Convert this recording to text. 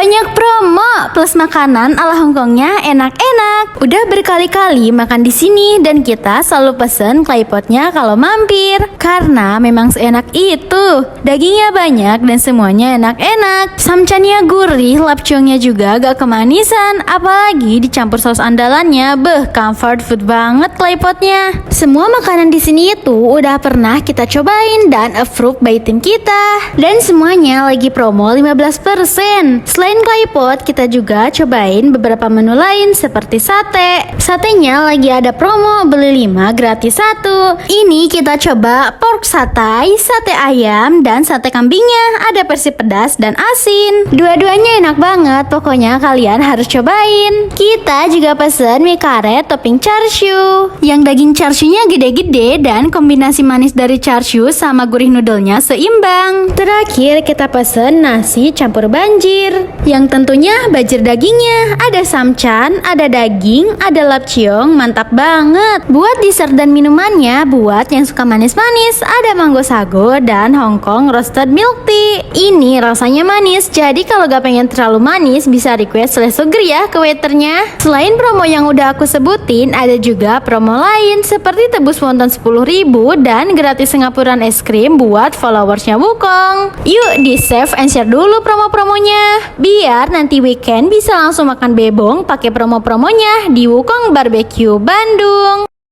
Banyak promo plus makanan ala Hongkongnya enak-enak. Udah berkali-kali makan di sini dan kita selalu pesen claypotnya kalau mampir karena memang seenak itu. Dagingnya banyak dan semuanya enak-enak. Samchannya gurih, lapchongnya juga gak kemanisan, apalagi dicampur saus andalannya. Comfort food banget claypotnya. Semua makanan di sini itu udah pernah kita cobain dan approved by tim kita. Dan semuanya lagi promo 15%. Selain claypot, kita juga cobain beberapa menu lain seperti sate. Satenya lagi ada promo, beli 5 gratis 1. Ini kita coba pork satay, sate ayam, dan sate kambingnya. Ada versi pedas dan asin. Dua-duanya enak banget, pokoknya kalian harus cobain. Kita juga pesen mie karet topping char siu. Yang daging char siu-nya gede-gede dan kombinasi manis dari char siu sama gurih noodle-nya seimbang. Terakhir kita pesen nasi campur banjir. Yang tentunya banjir dagingnya. Ada samchan, ada daging, ada lapcheong, mantap banget. Buat dessert dan minumannya, buat yang suka manis-manis, ada mango sago dan Hongkong roasted milk tea. Ini rasanya manis, jadi kalau gak pengen terlalu manis, bisa request less sugar ya ke waiternya. Selain promo yang udah aku sebutin, ada juga promo lain seperti tebus wonton 10.000 dan gratis Singapuran es krim buat followersnya Wukong. Yuk di save and share dulu promo-promonya, biar nanti weekend bisa langsung makan bebong pakai promo-promonya di Wukong Barbecue Bandung.